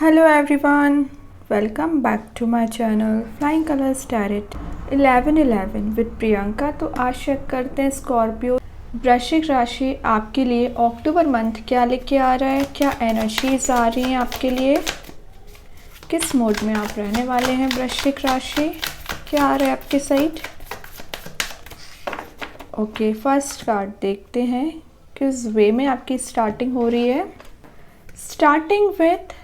Hello everyone, welcome back to my channel Flying Colors Tarot 1111 with Priyanka. तो आज check करते हैं स्कॉर्पियो वृश्चिक राशि आपके लिए अक्टूबर मंथ क्या लेके आ रहा है, क्या एनर्जीज आ रही हैं आपके लिए, किस मोड में आप रहने वाले हैं वृश्चिक राशि, क्या आ रहा है आपके साइड। ओके, फर्स्ट कार्ड देखते हैं किस वे में आपकी स्टार्टिंग हो रही है। स्टार्टिंग विथ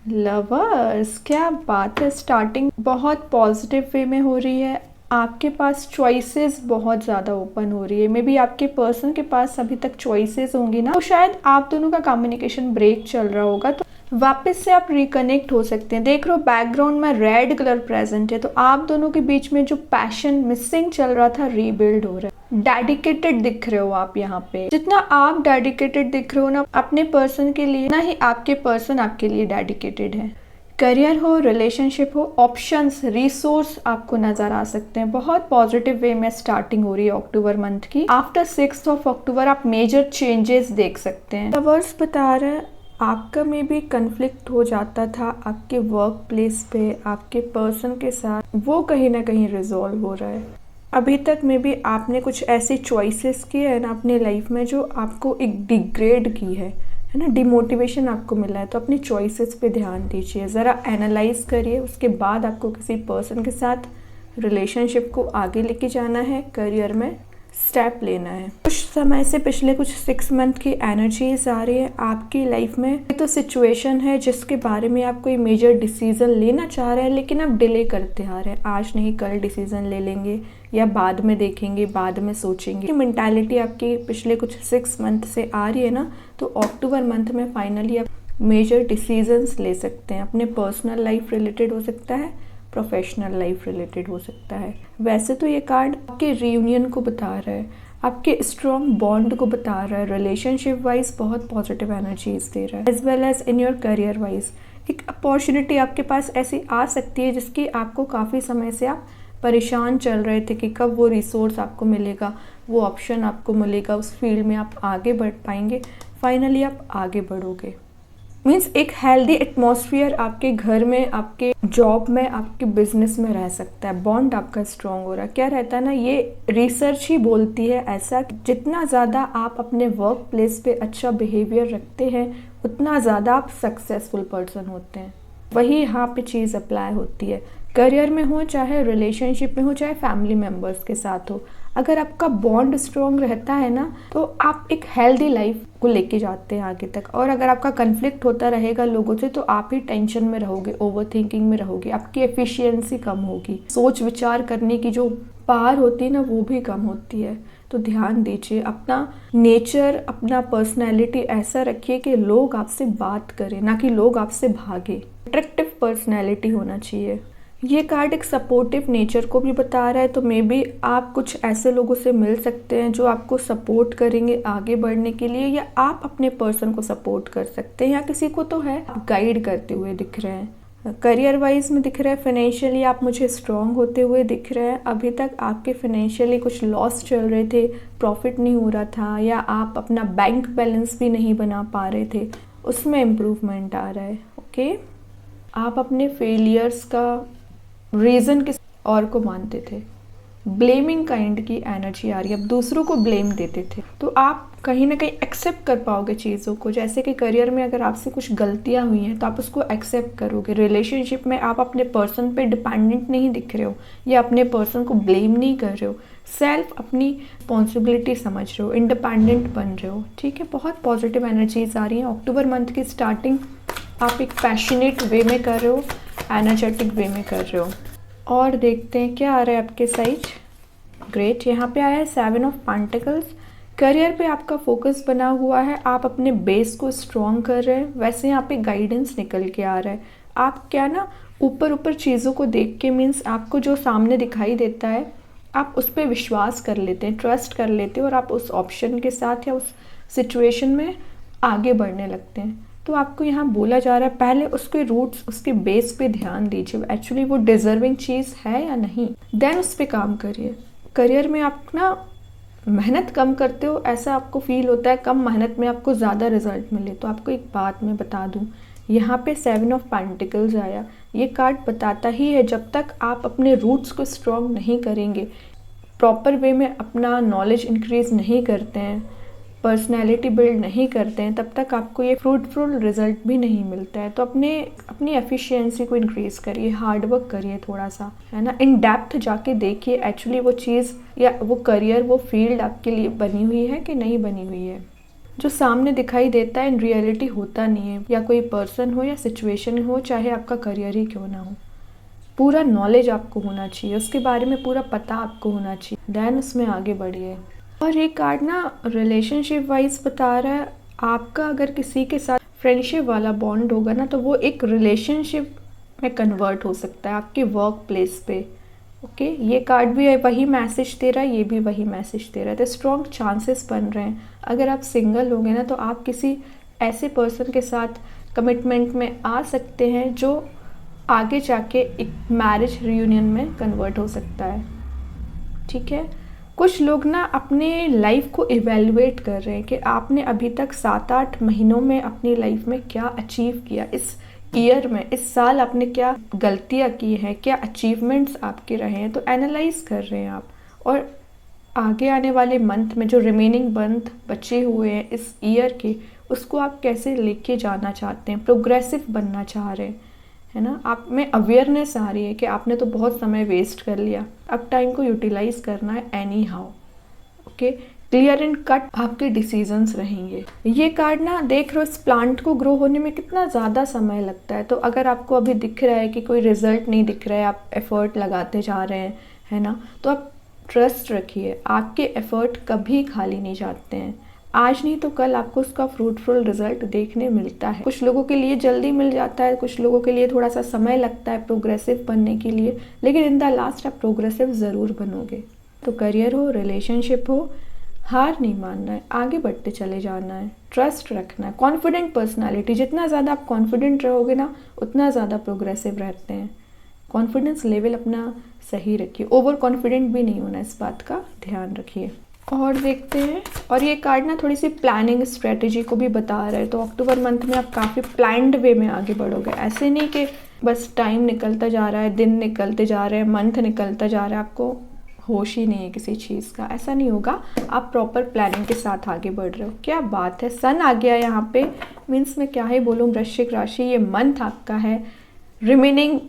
लवर्स, क्या बात है। स्टार्टिंग बहुत पॉजिटिव वे में हो रही है, आपके पास चॉइसेस बहुत ज़्यादा ओपन हो रही है। मे बी आपके पर्सन के पास अभी तक चॉइसेस होंगी ना, तो शायद आप दोनों का कम्युनिकेशन ब्रेक चल रहा होगा, तो वापस से आप रिकनेक्ट हो सकते हैं। देख रहे हो बैकग्राउंड में रेड कलर प्रेजेंट है, तो आप दोनों के बीच में जो पैशन मिसिंग चल रहा था रीबिल्ड हो रहा है। डेडिकेटेड दिख रहे हो आप यहाँ पे, जितना आप डेडिकेटेड दिख रहे हो ना अपने पर्सन के लिए, ना ही आपके पर्सन आपके लिए डेडिकेटेड है। करियर हो, रिलेशनशिप हो, ऑप्शंस, रिसोर्स आपको नजर आ सकते हैं। बहुत पॉजिटिव वे में स्टार्टिंग हो रही है अक्टूबर मंथ की। आफ्टर 6 अक्टूबर आप मेजर चेंजेस देख सकते हैं। लवर्स बता रहे हैं आपका में भी कन्फ्लिक्ट हो जाता था आपके वर्क प्लेस पे आपके पर्सन के साथ, वो कहीं ना कहीं रिजॉल्व हो रहा है। अभी तक में भी आपने कुछ ऐसी चॉइसेस की है ना अपने लाइफ में जो आपको एक डिग्रेड की है ना, डिमोटिवेशन आपको मिला है। तो अपनी चॉइसेस पे ध्यान दीजिए, ज़रा एनालाइज करिए, उसके बाद आपको किसी पर्सन के साथ रिलेशनशिप को आगे लेके जाना है, करियर में स्टेप लेना है। कुछ समय से पिछले कुछ 6 मंथ की एनर्जीज आ रही है आपकी लाइफ में। ये तो सिचुएशन है जिसके बारे में आप कोई मेजर डिसीजन लेना चाह रहे हैं, लेकिन आप डिले करते आ रहे हैं। आज नहीं कल डिसीजन ले लेंगे, या बाद में देखेंगे, बाद में सोचेंगे। मेंटालिटी आपकी पिछले कुछ 6 मंथ से आ रही है ना, तो अक्टूबर मंथ में फाइनली आप मेजर डिसीजंस ले सकते हैं। अपने पर्सनल लाइफ रिलेटेड हो सकता है, प्रोफेशनल लाइफ रिलेटेड हो सकता है। वैसे तो ये कार्ड आपके रियूनियन को बता रहा है, आपके स्ट्रॉन्ग बॉन्ड को बता रहा है। रिलेशनशिप वाइज बहुत पॉजिटिव एनर्जीज दे रहा है, as well as in your career wise. एक अपॉर्चुनिटी आपके पास ऐसी आ सकती है जिसकी आपको काफ़ी समय से आप परेशान चल रहे थे कि कब वो रिसोर्स आपको मिलेगा, वो ऑप्शन आपको मिलेगा, उस फील्ड में आप आगे बढ़ पाएंगे। फाइनली आप आगे बढ़ोगे। मीन्स एक हेल्दी एटमॉस्फेयर आपके घर में, आपके जॉब में, आपके बिजनेस में रह सकता है। बॉन्ड आपका स्ट्रांग हो रहा है। क्या रहता है ना, ये रिसर्च ही बोलती है ऐसा, जितना ज़्यादा आप अपने वर्क प्लेस पे अच्छा बिहेवियर रखते हैं उतना ज़्यादा आप सक्सेसफुल पर्सन होते हैं। वही यहाँ पे चीज़ अप्लाई होती है, करियर में हो, चाहे रिलेशनशिप में हो, चाहे फैमिली मेम्बर्स के साथ हो। अगर आपका बॉन्ड स्ट्रॉन्ग रहता है ना, तो आप एक हेल्दी लाइफ को लेके जाते हैं आगे तक। और अगर आपका कन्फ्लिक्ट होता रहेगा लोगों से, तो आप ही टेंशन में रहोगे, ओवर थिंकिंग में रहोगे, आपकी एफिशिएंसी कम होगी, सोच विचार करने की जो पावर होती है ना वो भी कम होती है। तो ध्यान दीजिए, अपना नेचर, अपना पर्सनैलिटी ऐसा रखिए कि लोग आपसे बात करें, ना कि लोग आपसे भागे। अट्रैक्टिव पर्सनैलिटी होना चाहिए। ये कार्ड एक सपोर्टिव नेचर को भी बता रहा है, तो मे बी आप कुछ ऐसे लोगों से मिल सकते हैं जो आपको सपोर्ट करेंगे आगे बढ़ने के लिए, या आप अपने पर्सन को सपोर्ट कर सकते हैं, या किसी को तो है गाइड करते हुए दिख रहे हैं। करियर वाइज में दिख रहा है, फाइनेंशियली आप मुझे स्ट्रांग होते हुए दिख रहे हैं। अभी तक आपके फाइनेंशियली कुछ लॉस चल रहे थे, प्रॉफिट नहीं हो रहा था, या आप अपना बैंक बैलेंस भी नहीं बना पा रहे थे, उसमें इम्प्रूवमेंट आ रहा है। ओके, आप अपने फेलियर्स का रीज़न किस और को मानते थे, ब्लेमिंग काइंड की एनर्जी आ रही है, अब दूसरों को ब्लेम देते थे, तो आप कहीं ना कहीं एक्सेप्ट कर पाओगे चीज़ों को। जैसे कि करियर में अगर आपसे कुछ गलतियां हुई हैं तो आप उसको एक्सेप्ट करोगे। रिलेशनशिप में आप अपने पर्सन पे डिपेंडेंट नहीं दिख रहे हो, या अपने पर्सन को ब्लेम नहीं कर रहे हो, सेल्फ अपनी रिस्पॉन्सिबिलिटी समझ रहे हो, इंडिपेंडेंट बन रहे हो। ठीक है, बहुत पॉजिटिव एनर्जीज आ रही हैं। अक्टूबर मंथ की स्टार्टिंग आप एक पैशनेट वे में कर रहे हो, एनर्जेटिक वे में कर रहे हो। और देखते हैं क्या आ रहा है आपके साइड। ग्रेट, यहाँ पे आया है 7 ऑफ पेंटिकल्स। करियर पे आपका फोकस बना हुआ है, आप अपने बेस को स्ट्रॉन्ग कर रहे हैं। वैसे यहाँ पे गाइडेंस निकल के आ रहा है। आप क्या ना ऊपर ऊपर चीज़ों को देख के, मीन्स आपको जो सामने दिखाई देता है आप उस पर विश्वास कर लेते हैं, ट्रस्ट कर लेते हैं, और आप उस ऑप्शन के साथ या उस सिचुएशन में आगे बढ़ने लगते हैं। तो आपको यहाँ बोला जा रहा है पहले उसके रूट्स, उसके बेस पे ध्यान दीजिए, एक्चुअली वो डिजर्विंग चीज़ है या नहीं, देन उस पर काम करिए। करियर में आप ना मेहनत कम करते हो, ऐसा आपको फील होता है, कम मेहनत में आपको ज़्यादा रिजल्ट मिले। तो आपको एक बात मैं बता दूं यहाँ पे 7 ऑफ पेंटिकल्स आया। ये कार्ड बताता ही है जब तक आप अपने रूट्स को स्ट्रॉन्ग नहीं करेंगे, प्रॉपर वे में अपना नॉलेज इंक्रीज नहीं करते हैं, पर्सनैलिटी बिल्ड नहीं करते हैं, तब तक आपको ये फ्रूटफुल रिजल्ट भी नहीं मिलता है। तो अपनी एफिशिएंसी को इंक्रीज़ करिए, हार्ड वर्क करिए थोड़ा सा, है ना। इन डेप्थ जाके देखिए एक्चुअली वो चीज़ या वो करियर, वो फील्ड आपके लिए बनी हुई है कि नहीं बनी हुई है। जो सामने दिखाई देता है इन रियलिटी होता नहीं है, या कोई पर्सन हो या सिचुएशन हो, चाहे आपका करियर ही क्यों ना हो। पूरा नॉलेज आपको होना चाहिए, उसके बारे में पूरा पता आपको होना चाहिए, देन उसमें आगे बढ़िए। और ये कार्ड ना रिलेशनशिप वाइज बता रहा है, आपका अगर किसी के साथ फ्रेंडशिप वाला बॉन्ड होगा ना, तो वो एक रिलेशनशिप में कन्वर्ट हो सकता है आपके वर्क प्लेस पे। ओके, ये कार्ड भी वही मैसेज दे रहा है, ये भी वही मैसेज दे रहा है। तो स्ट्रॉन्ग चांसेस बन रहे हैं। अगर आप सिंगल होंगे ना, तो आप किसी ऐसे पर्सन के साथ कमिटमेंट में आ सकते हैं जो आगे जाके एक मैरिज रियूनियन में कन्वर्ट हो सकता है। ठीक है, कुछ लोग ना अपने लाइफ को इवेलुएट कर रहे हैं कि आपने अभी तक 7-8 महीनों में अपनी लाइफ में क्या अचीव किया, इस ईयर में, इस साल आपने क्या गलतियां की हैं, क्या अचीवमेंट्स आपके रहे हैं, तो एनालाइज कर रहे हैं आप। और आगे आने वाले मंथ में जो रिमेनिंग मंथ बचे हुए हैं इस ईयर के, उसको आप कैसे लेके जाना चाहते हैं, प्रोग्रेसिव बनना चाह रहे हैं, है ना। आप में अवेयरनेस आ रही है कि आपने तो बहुत समय वेस्ट कर लिया, अब टाइम को यूटिलाइज करना है any how. Okay, clear and cut आपके डिसीजंस रहेंगे। ये कार्ड ना देख रहे हो इस प्लांट को ग्रो होने में कितना ज़्यादा समय लगता है। तो अगर आपको अभी दिख रहा है कि कोई रिजल्ट नहीं दिख रहा है, आप एफर्ट लगाते जा रहे हैं, है ना, तो आप ट्रस्ट रखिए, आपके एफर्ट कभी खाली नहीं जाते हैं। आज नहीं तो कल आपको उसका फ्रूटफुल रिजल्ट देखने मिलता है। कुछ लोगों के लिए जल्दी मिल जाता है, कुछ लोगों के लिए थोड़ा सा समय लगता है प्रोग्रेसिव बनने के लिए, लेकिन इन द लास्ट आप प्रोग्रेसिव ज़रूर बनोगे। तो करियर हो, रिलेशनशिप हो, हार नहीं मानना है, आगे बढ़ते चले जाना है, ट्रस्ट रखना है, कॉन्फिडेंट पर्सनालिटी, जितना ज़्यादा आप कॉन्फिडेंट रहोगे ना, उतना ज़्यादा प्रोग्रेसिव रहते हैं। कॉन्फिडेंस लेवल अपना सही रखिए, ओवर कॉन्फिडेंट भी नहीं होना, इस बात का ध्यान रखिए। और देखते हैं, और ये कार्ड ना थोड़ी सी प्लानिंग स्ट्रेटजी को भी बता रहा है। तो अक्टूबर मंथ में आप काफ़ी प्लान्ड वे में आगे बढ़ोगे, ऐसे नहीं कि बस टाइम निकलता जा रहा है, दिन निकलते जा रहे हैं, मंथ निकलता जा रहा है, आपको होश ही नहीं है किसी चीज़ का, ऐसा नहीं होगा। आप प्रॉपर प्लानिंग के साथ आगे बढ़ रहे हो। क्या बात है, सन आ गया यहाँ पे, मीन्स मैं क्या ही बोलूँ, वृश्चिक राशि, ये मंथ आपका है। रिमेनिंग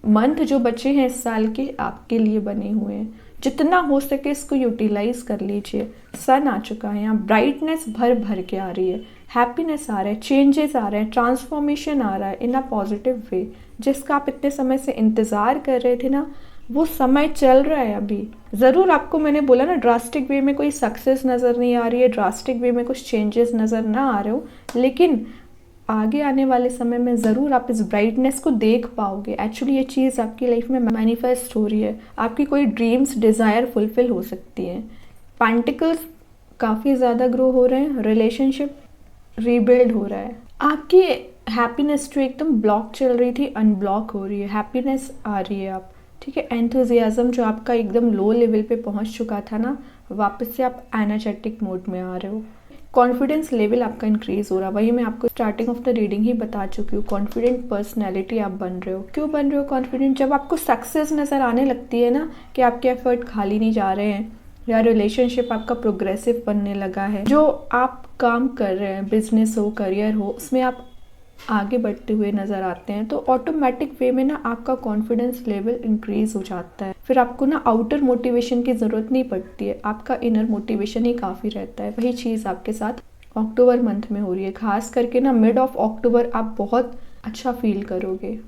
मंथ जो बचे हैं इस साल के, आपके लिए बने हुए हैं। जितना हो सके इसको यूटिलाइज कर लीजिए। सन आ चुका है यहाँ, ब्राइटनेस भर भर के आ रही है, हैप्पीनेस आ रहा है, चेंजेस आ रहे हैं, ट्रांसफॉर्मेशन आ रहा है इन अ पॉजिटिव वे। जिसका आप इतने समय से इंतज़ार कर रहे थे ना, वो समय चल रहा है अभी। ज़रूर आपको मैंने बोला ना, ड्रास्टिक वे में कोई सक्सेस नज़र नहीं आ रही है, ड्रास्टिक वे में कुछ चेंजेस नज़र ना आ रहे हो, लेकिन आगे आने वाले समय में ज़रूर आप इस ब्राइटनेस को देख पाओगे। एक्चुअली ये चीज़ आपकी लाइफ में मैनिफेस्ट हो रही है, आपकी कोई ड्रीम्स, डिज़ायर फुलफिल हो सकती है। पेंटिकल्स काफ़ी ज़्यादा ग्रो हो रहे हैं, रिलेशनशिप रीबिल्ड हो रहा है, आपकी हैप्पीनेस जो एकदम ब्लॉक चल रही थी अनब्लॉक हो रही है, हैप्पीनेस आ रही है आप। ठीक है, एंथुजियाज्म जो आपका एकदम लो लेवल पे पहुंच चुका था ना, वापस से आप एनर्जेटिक मोड में आ रहे हो। कॉन्फिडेंस लेवल आपका इंक्रीज हो रहा है, वही मैं आपको स्टार्टिंग ऑफ द रीडिंग ही बता चुकी हूँ। कॉन्फिडेंट पर्सनैलिटी आप बन रहे हो। क्यों बन रहे हो कॉन्फिडेंट? जब आपको सक्सेस नज़र आने लगती है ना, कि आपके एफर्ट खाली नहीं जा रहे हैं, या रिलेशनशिप आपका प्रोग्रेसिव बनने लगा है, जो आप काम कर रहे हैं, बिजनेस हो, करियर हो, उसमें आप आगे बढ़ते हुए नज़र आते हैं, तो ऑटोमेटिक वे में ना आपका कॉन्फिडेंस लेवल इंक्रीज हो जाता है। फिर आपको ना आउटर मोटिवेशन की ज़रूरत नहीं पड़ती है, आपका इनर मोटिवेशन ही काफ़ी रहता है। वही चीज़ आपके साथ अक्टूबर मंथ में हो रही है। खास करके ना मिड ऑफ अक्टूबर आप बहुत अच्छा फील करोगे।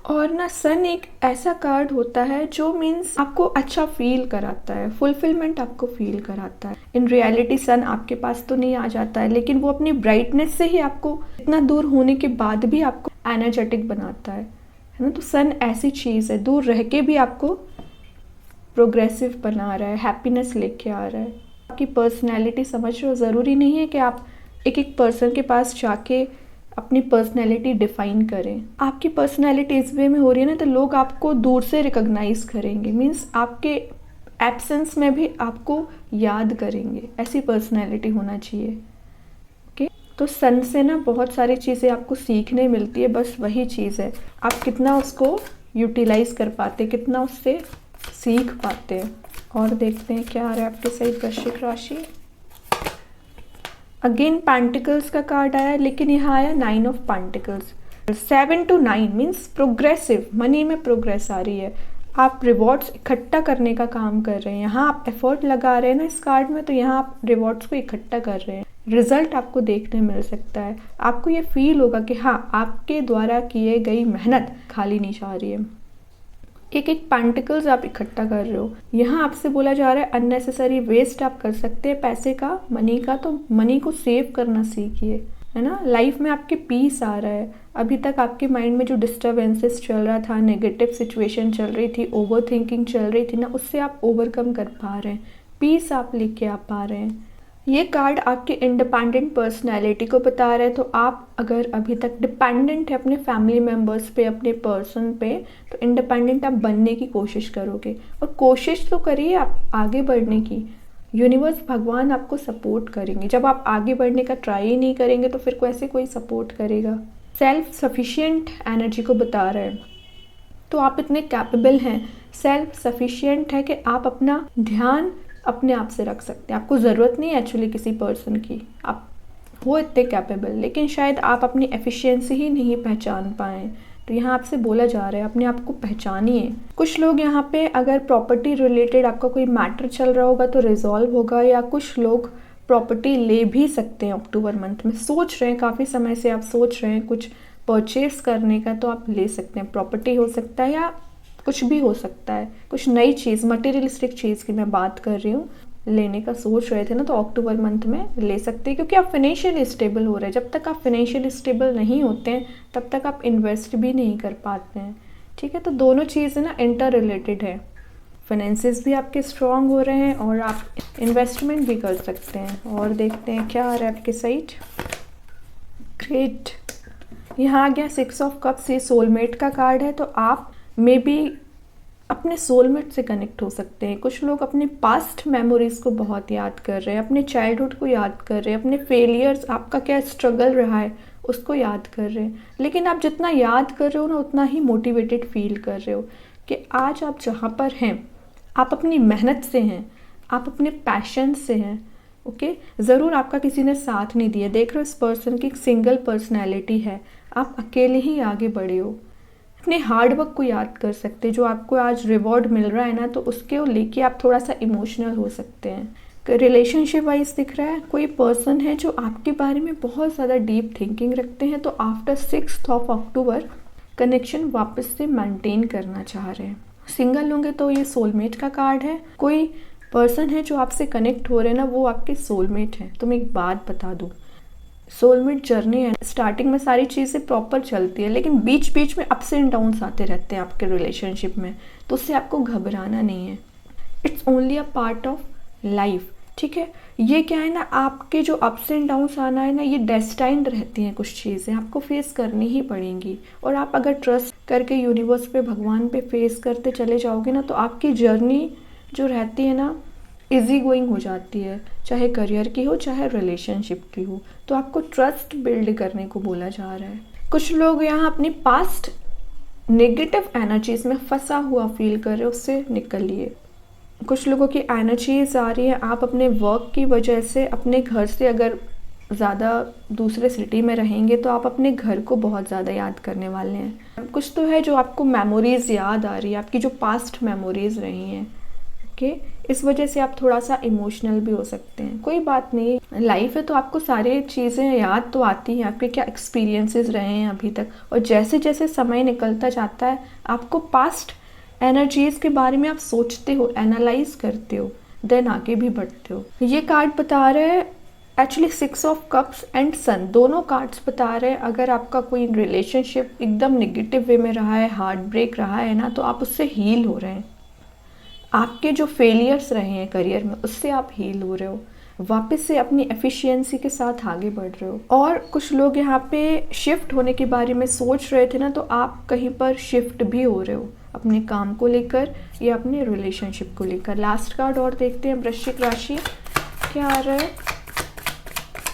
और ना सन एक ऐसा कार्ड होता है जो मीन्स आपको अच्छा फील कराता है, फुलफिलमेंट आपको फील कराता है। इन रियलिटी सन आपके पास तो नहीं आ जाता है, लेकिन वो अपनी ब्राइटनेस से ही आपको इतना दूर होने के बाद भी आपको एनर्जेटिक बनाता है ना। तो सन ऐसी चीज़ है, दूर रह के भी आपको प्रोग्रेसिव बना रहा है, हैप्पीनेस लेके आ रहा है। आपकी पर्सनैलिटी समझ रहे हो, ज़रूरी नहीं है कि आप एक एक पर्सन के पास जाके अपनी पर्सनैलिटी डिफाइन करें। आपकी पर्सनैलिटी इस वे में हो रही है ना, तो लोग आपको दूर से रिकॉग्नाइज करेंगे, मीन्स आपके एब्सेंस में भी आपको याद करेंगे। ऐसी पर्सनैलिटी होना चाहिए। ओके, तो सन से ना बहुत सारी चीज़ें आपको सीखने मिलती है, बस वही चीज़ है आप कितना उसको यूटिलाइज कर पाते, कितना उससे सीख पाते हैं। और देखते हैं क्या आ रहा है आपके सही वृश्चिक राशि। अगेन पेंटिकल्स का कार्ड आया, लेकिन यहाँ आया 9 of pentacles. 7 to 9 means progressive, money में प्रोग्रेस आ रही है। आप रिवॉर्ड्स इकट्ठा करने का काम कर रहे हैं, यहाँ आप एफर्ट लगा रहे हैं ना इस कार्ड में, तो यहाँ आप रिवॉर्ड्स को इकट्ठा कर रहे हैं। रिजल्ट आपको देखने मिल सकता है, आपको ये फील होगा कि हाँ आपके द्वारा किए गई मेहनत खाली नहीं जा रही है। एक एक पेंटिकल्स आप इकट्ठा कर रहे हो। यहाँ आपसे बोला जा रहा है अननेसेसरी वेस्ट आप कर सकते हैं पैसे का, मनी का, तो मनी को सेव करना सीखिए, है ना। लाइफ में आपके पीस आ रहा है। अभी तक आपके माइंड में जो डिस्टर्बेंसेस चल रहा था, नेगेटिव सिचुएशन चल रही थी, ओवर थिंकिंग चल रही थी ना, उससे आप ओवरकम कर पा रहे हैं, पीस आप लेके आ पा रहे हैं। ये कार्ड आपके इंडिपेंडेंट पर्सनैलिटी को बता रहा है। तो आप अगर अभी तक डिपेंडेंट है अपने फैमिली मेम्बर्स पे, अपने पर्सन पे, तो इंडिपेंडेंट आप बनने की कोशिश करोगे, और कोशिश तो करिए आप आगे बढ़ने की। यूनिवर्स, भगवान आपको सपोर्ट करेंगे। जब आप आगे बढ़ने का ट्राई ही नहीं करेंगे तो फिर कैसे कोई सपोर्ट करेगा। सेल्फ सफिशिएंट एनर्जी को बता रहा है, तो आप इतने कैपेबल हैं, सेल्फ सफिशिएंट है कि आप अपना ध्यान अपने आप से रख सकते हैं। आपको ज़रूरत नहीं है एक्चुअली किसी पर्सन की, आप हो इतने कैपेबल, लेकिन शायद आप अपनी एफिशिएंसी ही नहीं पहचान पाएँ। तो यहाँ आपसे बोला जा रहा है अपने आप को पहचानिए। कुछ लोग यहाँ पे अगर प्रॉपर्टी रिलेटेड आपका कोई मैटर चल रहा होगा तो रिजॉल्व होगा, या कुछ लोग प्रॉपर्टी ले भी सकते हैं अक्टूबर मंथ में। सोच रहे हैं, काफ़ी समय से आप सोच रहे हैं कुछ परचेस करने का, तो आप ले सकते हैं। प्रॉपर्टी हो सकता है या कुछ भी हो सकता है, कुछ नई चीज़, मटेरियलिस्टिक चीज़ की मैं बात कर रही हूँ। लेने का सोच रहे थे ना, तो अक्टूबर मंथ में ले सकते हैं, क्योंकि आप फिनेंशियली स्टेबल हो रहे हैं। जब तक आप फिनेंशियली स्टेबल नहीं होते हैं तब तक आप इन्वेस्ट भी नहीं कर पाते हैं, ठीक है। तो दोनों चीज़ें ना इंटर रिलेटेड है। फाइनेंसेस भी आपके स्ट्रॉन्ग हो रहे हैं और आप इन्वेस्टमेंट भी कर सकते हैं। और देखते हैं क्या आ रहा है आपके साइड। ग्रेट, यहाँ आ गया 6 ऑफ कप्स। ये सोलमेट का कार्ड है, तो आप मे बी अपने सोलमेट से कनेक्ट हो सकते हैं। कुछ लोग अपने पास्ट मेमोरीज़ को बहुत याद कर रहे हैं, अपने चाइल्डहुड को याद कर रहे हैं, अपने फेलियर्स, आपका क्या स्ट्रगल रहा है उसको याद कर रहे हैं। लेकिन आप जितना याद कर रहे हो ना, उतना ही मोटिवेटेड फील कर रहे हो कि आज आप जहाँ पर हैं आप अपनी मेहनत से हैं, आप अपने पैशन से हैं। ओके, ज़रूर आपका किसी ने साथ नहीं दिया। देख रहे हो इस पर्सन की सिंगल पर्सनैलिटी है, आप अकेले ही आगे बढ़े हो। अपने हार्ड वर्क को याद कर सकते हैं। जो आपको आज रिवॉर्ड मिल रहा है ना, तो उसके लेके आप थोड़ा सा इमोशनल हो सकते हैं। रिलेशनशिप वाइज दिख रहा है, कोई पर्सन है जो आपके बारे में बहुत ज़्यादा डीप थिंकिंग रखते हैं, तो आफ्टर 6 ऑफ अक्टूबर कनेक्शन वापस से मेंटेन करना चाह रहे हैं। सिंगल होंगे तो ये सोलमेट का कार्ड है। कोई पर्सन है जो आपसे कनेक्ट हो रहे हैं ना, वो आपके सोलमेट हैं। तो मैं एक बात बता दूँ, सोलमेट जर्नी है, स्टार्टिंग में सारी चीज़ें प्रॉपर चलती है, लेकिन बीच बीच में अप्स एंड डाउन्स आते रहते हैं आपके रिलेशनशिप में, तो उससे आपको घबराना नहीं है। It's only a part of life, ठीक है। ये क्या है ना, आपके जो अप्स एंड डाउन्स आना है ना, ये डेस्टाइंड रहती हैं। कुछ चीज़ें आपको फेस करनी ही पड़ेंगी, और आप अगर ट्रस्ट करके यूनिवर्स पे, भगवान पे फेस करते चले जाओगे ना, तो आपकी जर्नी जो रहती है ना, इजी गोइंग हो जाती है, चाहे करियर की हो चाहे रिलेशनशिप की हो। तो आपको ट्रस्ट बिल्ड करने को बोला जा रहा है। कुछ लोग यहाँ अपनी पास्ट नेगेटिव एनर्जीज में फंसा हुआ फील कर रहे हो, उससे निकलिए। कुछ लोगों की एनर्जीज आ रही है, आप अपने वर्क की वजह से अपने घर से अगर ज़्यादा दूसरे सिटी में रहेंगे तो आप अपने घर को बहुत ज़्यादा याद करने वाले हैं। कुछ तो है जो आपको मेमोरीज़ याद आ रही है, आपकी जो पास्ट मेमोरीज़ रही हैं, ओके। इस वजह से आप थोड़ा सा इमोशनल भी हो सकते हैं। कोई बात नहीं, लाइफ है तो आपको सारी चीज़ें याद तो आती हैं, आपके क्या एक्सपीरियंसेस रहे हैं अभी तक, और जैसे जैसे समय निकलता जाता है आपको पास्ट एनर्जीज़ के बारे में आप सोचते हो, एनालाइज करते हो, देन आगे भी बढ़ते हो। ये कार्ड बता रहे हैं एक्चुअली 6 ऑफ कप्स एंड सन, दोनों कार्ड्स बता रहे हैं अगर आपका कोई रिलेशनशिप एकदम नेगेटिव वे में रहा है, हार्ट ब्रेक रहा है ना, तो आप उससे हील हो रहे हैं। आपके जो फेलियर्स रहे हैं करियर में, उससे आप हील हो रहे हो, वापस से अपनी एफिशिएंसी के साथ आगे बढ़ रहे हो। और कुछ लोग यहाँ पे शिफ्ट होने के बारे में सोच रहे थे ना, तो आप कहीं पर शिफ्ट भी हो रहे हो अपने काम को लेकर या अपने रिलेशनशिप को लेकर। लास्ट कार्ड और देखते हैं, वृश्चिक राशि क्या आ रहा है।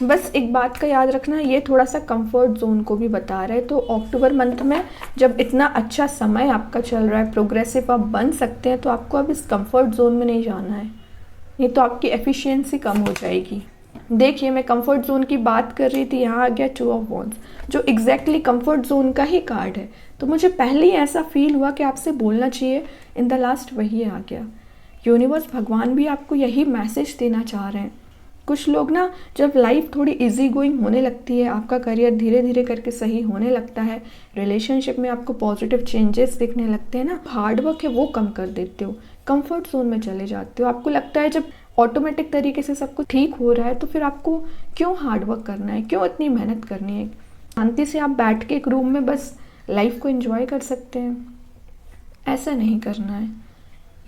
बस एक बात का याद रखना, ये थोड़ा सा कंफर्ट जोन को भी बता रहा है। तो अक्टूबर मंथ में जब इतना अच्छा समय आपका चल रहा है, प्रोग्रेसिव आप बन सकते हैं, तो आपको अब इस कंफर्ट जोन में नहीं जाना है, नहीं तो आपकी एफिशिएंसी कम हो जाएगी। देखिए, मैं कंफर्ट जोन की बात कर रही थी, यहाँ आ गया 2 ऑफ वॉन्ड्स, जो एग्जैक्टली कंफर्ट जोन का ही कार्ड है। तो मुझे पहले ही ऐसा फील हुआ कि आपसे बोलना चाहिए, इन द लास्ट वही आ गया। यूनिवर्स, भगवान भी आपको यही मैसेज देना चाह रहे हैं। कुछ लोग ना, जब लाइफ थोड़ी इजी गोइंग होने लगती है, आपका करियर धीरे धीरे करके सही होने लगता है, रिलेशनशिप में आपको पॉजिटिव चेंजेस दिखने लगते हैं ना, हार्ड वर्क है वो कम कर देते हो, कंफर्ट जोन में चले जाते हो। आपको लगता है जब ऑटोमेटिक तरीके से सब कुछ ठीक हो रहा है, तो फिर आपको क्यों हार्ड वर्क करना है, क्यों इतनी मेहनत करनी है। शांति से आप बैठ के एक रूम में बस लाइफ को एंजॉय कर सकते हैं, ऐसा नहीं करना है।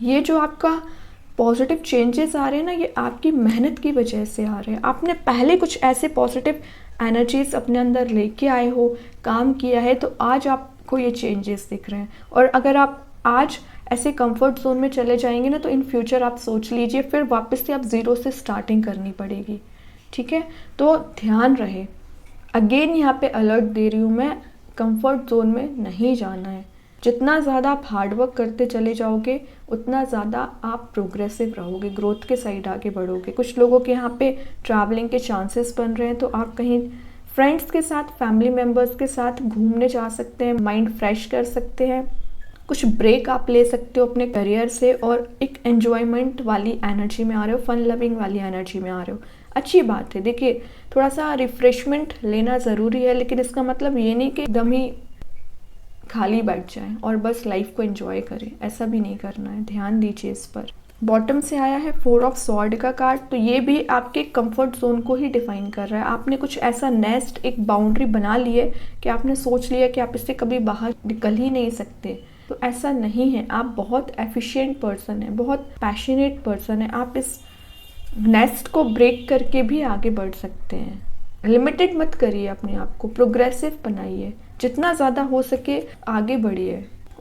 ये जो आपका पॉजिटिव चेंजेस आ रहे हैं ना, ये आपकी मेहनत की वजह से आ रहे हैं। आपने पहले कुछ ऐसे पॉजिटिव एनर्जीज अपने अंदर लेके आए हो, काम किया है, तो आज आपको ये चेंजेस दिख रहे हैं। और अगर आप आज ऐसे कंफर्ट जोन में चले जाएंगे ना, तो इन फ्यूचर आप सोच लीजिए, फिर वापस से आप ज़ीरो से स्टार्टिंग करनी पड़ेगी। ठीक है, तो ध्यान रहे। अगेन यहाँ पे अलर्ट दे रही हूँ मैं, कंफर्ट जोन में नहीं जाना है। जितना ज़्यादा आप हार्डवर्क करते चले जाओगे, उतना ज़्यादा आप प्रोग्रेसिव रहोगे, ग्रोथ के साइड आगे बढ़ोगे। कुछ लोगों के यहाँ पे ट्रैवलिंग के चांसेस बन रहे हैं, तो आप कहीं फ्रेंड्स के साथ, फैमिली मेम्बर्स के साथ घूमने जा सकते हैं, माइंड फ्रेश कर सकते हैं। कुछ ब्रेक आप ले सकते हो अपने करियर से, और एक एन्जॉयमेंट वाली एनर्जी में आ रहे हो, फन लविंग वाली एनर्जी में आ रहे हो। अच्छी बात है। देखिए, थोड़ा सा रिफ्रेशमेंट लेना ज़रूरी है, लेकिन इसका मतलब ये नहीं कि एकदम ही खाली बैठ जाएं और बस लाइफ को एंजॉय करें, ऐसा भी नहीं करना है। ध्यान दीजिए इस पर। बॉटम से आया है 4 ऑफ स्वॉर्ड का कार्ड, तो ये भी आपके कंफर्ट जोन को ही डिफाइन कर रहा है। आपने कुछ ऐसा नेस्ट, एक बाउंड्री बना ली है कि आपने सोच लिया कि आप इससे कभी बाहर निकल ही नहीं सकते। तो ऐसा नहीं है। आप बहुत एफिशिएंट पर्सन है, बहुत पैशनेट पर्सन है। आप इस नेस्ट को ब्रेक करके भी आगे बढ़ सकते हैं। लिमिटेड मत करिए अपने आप को, प्रोग्रेसिव बनाइए, जितना ज़्यादा हो सके आगे बढ़िए।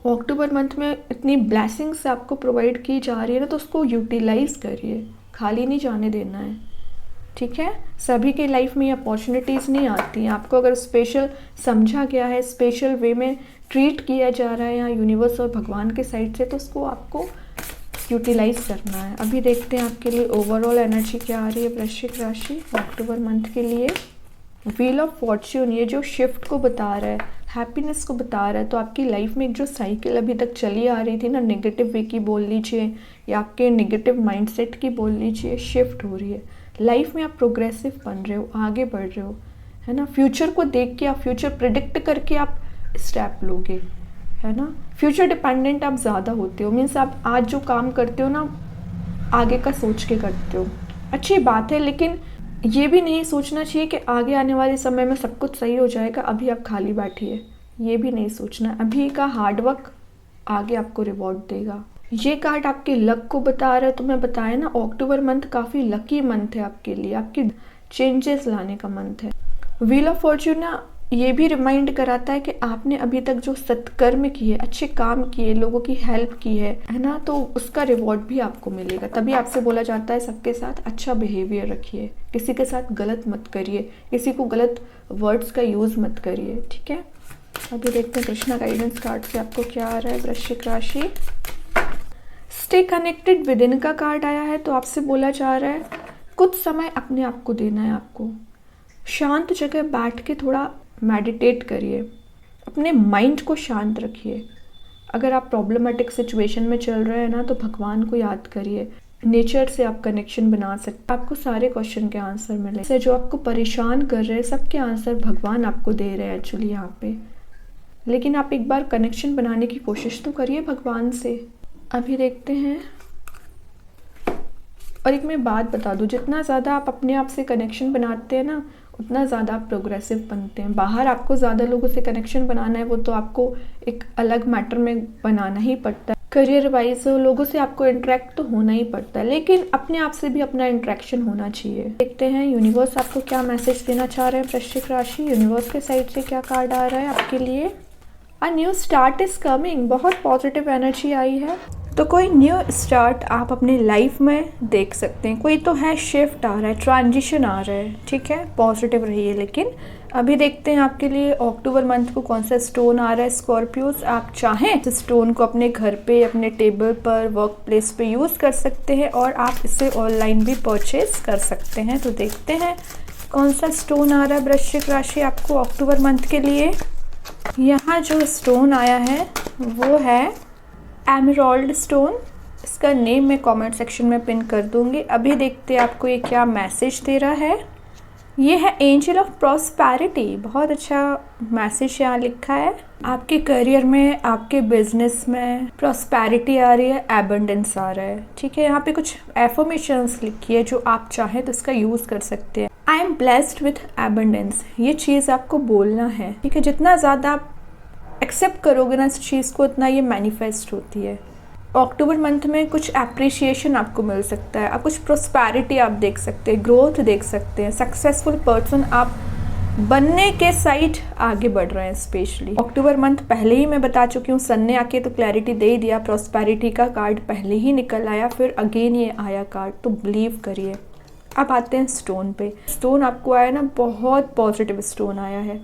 अक्टूबर मंथ में इतनी ब्लेसिंग्स आपको प्रोवाइड की जा रही है ना, तो उसको यूटिलाइज करिए, खाली नहीं जाने देना है। ठीक है, सभी के लाइफ में ये अपॉर्चुनिटीज़ नहीं आती हैं। आपको अगर स्पेशल समझा गया है, स्पेशल वे में ट्रीट किया जा रहा है यहाँ यूनिवर्स और भगवान के साइड से, तो उसको आपको यूटिलाइज करना है। अभी देखते हैं आपके लिए ओवरऑल एनर्जी क्या आ रही है वृश्चिक राशि अक्टूबर मंथ के लिए। व्हील ऑफ फॉर्च्यून, ये जो शिफ्ट को बता रहा है, हैप्पीनेस को बता रहा है। तो आपकी लाइफ में एक जो साइकिल अभी तक चली आ रही थी ना, नेगेटिव वे की बोल लीजिए या आपके नेगेटिव माइंडसेट की बोल लीजिए, शिफ्ट हो रही है। लाइफ में आप प्रोग्रेसिव बन रहे हो, आगे बढ़ रहे हो, है ना। फ्यूचर को देख के आप, फ्यूचर प्रिडिक्ट करके आप स्टेप लोगे, है ना। फ्यूचर डिपेंडेंट आप ज़्यादा होते हो, मीन्स आप आज जो काम करते हो ना, आगे का सोच के करते हो। अच्छी बात है, लेकिन ये भी नहीं सोचना चाहिए कि आगे आने वाले समय में सब कुछ सही हो जाएगा, अभी आप खाली बैठिए, ये भी नहीं सोचना। अभी का हार्डवर्क आगे आपको रिवॉर्ड देगा। ये कार्ड आपके लक को बता रहा है। तो मैं बताया ना, अक्टूबर मंथ काफ़ी लकी मंथ है आपके लिए, आपकी चेंजेस लाने का मंथ है। व्हील ऑफ फॉर्च्यून ना ये भी रिमाइंड कराता है कि आपने अभी तक जो सत्कर्म किए, अच्छे काम किए, लोगों की हेल्प की है ना, तो उसका रिवॉर्ड भी आपको मिलेगा। तभी आपसे बोला जाता है सबके साथ अच्छा बिहेवियर रखिए, किसी के साथ गलत मत करिए, किसी को गलत वर्ड्स का यूज़ मत करिए। ठीक है, अभी देखते हैं कृष्णा गाइडेंस कार्ड से आपको क्या आ रहा है वृश्चिक राशि। स्टे कनेक्टेड विद इन का कार्ड आया है। तो आपसे बोला जा रहा है कुछ समय अपने आप को देना है। आपको शांत जगह बैठ के थोड़ा मेडिटेट करिए, अपने माइंड को शांत रखिए। अगर आप प्रॉब्लमेटिक सिचुएशन में चल रहे हैं ना, तो भगवान को याद करिए। नेचर से आप कनेक्शन बना सकते, आपको सारे क्वेश्चन के आंसर मिले। से जो आपको परेशान कर रहे हैं, सबके आंसर भगवान आपको दे रहे हैं एक्चुअली यहाँ पे। लेकिन आप एक बार कनेक्शन बनाने की कोशिश तो करिए भगवान से। अभी देखते हैं। और एक मैं बात बता दूँ, जितना ज़्यादा आप अपने आप से कनेक्शन बनाते हैं ना, उतना ज़्यादा आप प्रोग्रेसिव बनते हैं। बाहर आपको ज़्यादा लोगों से कनेक्शन बनाना है, वो तो आपको एक अलग मैटर में बनाना ही पड़ता है। करियर वाइज लोगों से आपको इंटरेक्ट तो होना ही पड़ता है, लेकिन अपने आप से भी अपना इंटरेक्शन होना चाहिए। देखते हैं यूनिवर्स आपको क्या मैसेज देना चाह रहे हैं वृश्चिक राशि। यूनिवर्स के साइड से क्या कार्ड आ रहा है आपके लिए। A new start is coming, बहुत पॉजिटिव एनर्जी आई है। तो कोई न्यू स्टार्ट आप अपनी लाइफ में देख सकते हैं। कोई तो है शिफ्ट आ रहा है, ट्रांजिशन आ रहा है, ठीक है, पॉजिटिव रहिए। लेकिन अभी देखते हैं आपके लिए अक्टूबर मंथ को कौन सा स्टोन आ रहा है स्कॉर्पियोज। आप चाहें तो स्टोन को अपने घर पे, अपने टेबल पर, वर्क प्लेस पे यूज़ कर सकते हैं और आप इसे ऑनलाइन भी परचेज कर सकते हैं। तो देखते हैं कौन सा स्टोन आ रहा है वृश्चिक राशि आपको अक्टूबर मंथ के लिए। यहाँ जो स्टोन आया है वो है एमराल्ड स्टोन। इसका नेम मैं कमेंट सेक्शन में पिन कर दूंगी। अभी देखते हैं आपको ये क्या मैसेज दे रहा है। ये है एंजल ऑफ प्रॉस्पेरिटी। बहुत अच्छा मैसेज यहाँ लिखा है। आपके करियर में, आपके बिजनेस में प्रॉस्पेरिटी आ रही है, एबंडेंस आ रहा है, ठीक है। यहाँ पे कुछ एफर्मेशंस लिखी है जो आप चाहें तो इसका यूज़ कर सकते हैं। I am blessed with abundance, ये चीज़ आपको बोलना है, ठीक है। जितना ज़्यादा आप एक्सेप्ट करोगे ना इस चीज़ को, उतना ये मैनिफेस्ट होती है। अक्टूबर मंथ में कुछ एप्रिशिएशन आपको मिल सकता है, आप कुछ प्रोस्पेरिटी आप देख सकते हैं, ग्रोथ देख सकते हैं, सक्सेसफुल पर्सन आप बनने के साइड आगे बढ़ रहे हैं। स्पेशली अक्टूबर मंथ पहले ही मैं बता चुकी हूँ, सन ने आके तो क्लैरिटी दे ही दिया, प्रोस्पेरिटी का कार्ड पहले ही निकल आया, फिर अगेन ये आया कार्ड, तो बिलीव करिए। अब आते हैं स्टोन पे। स्टोन आपको आया ना, बहुत पॉजिटिव स्टोन आया है।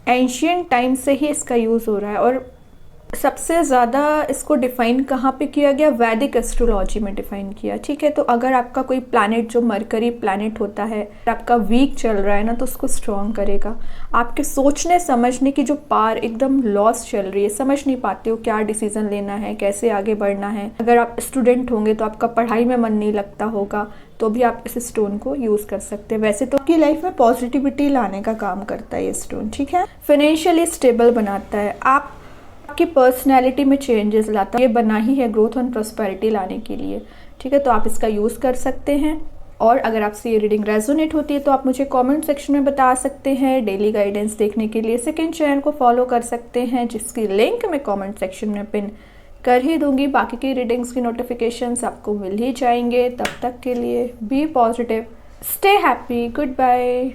एंशियंट टाइम से ही इसका यूज़ हो रहा है और सबसे ज़्यादा इसको डिफ़ाइन कहाँ पे किया गया, वैदिक एस्ट्रोलॉजी में डिफ़ाइन किया, ठीक है। तो अगर आपका कोई प्लैनेट, जो मरकरी प्लैनेट होता है, आपका वीक चल रहा है ना, तो उसको स्ट्रॉन्ग करेगा। आपके सोचने समझने की जो पावर एकदम लॉस चल रही है, समझ नहीं पाते हो क्या डिसीज़न लेना है, कैसे आगे बढ़ना है। अगर आप स्टूडेंट होंगे तो आपका पढ़ाई में मन नहीं लगता होगा, तो भी आप इस स्टोन को यूज़ कर सकते हैं। वैसे तो आपकी लाइफ में पॉजिटिविटी लाने का काम करता है ये स्टोन, ठीक है। फाइनेंशियली स्टेबल बनाता है, आपकी पर्सनैलिटी में चेंजेस लाता है। ये बना ही है ग्रोथ एंड प्रॉस्पेरिटी लाने के लिए, ठीक है। तो आप इसका यूज़ कर सकते हैं। और अगर आपसे ये रीडिंग रेजोनेट होती है तो आप मुझे कमेंट सेक्शन में बता सकते हैं। डेली गाइडेंस देखने के लिए सेकंड चैनल को फॉलो कर सकते हैं, जिसकी लिंक मैं कमेंट सेक्शन में पिन कर ही दूंगी। बाकी की रीडिंग्स की नोटिफिकेशंस आपको मिल ही जाएंगे। तब तक के लिए be positive, stay happy, good bye.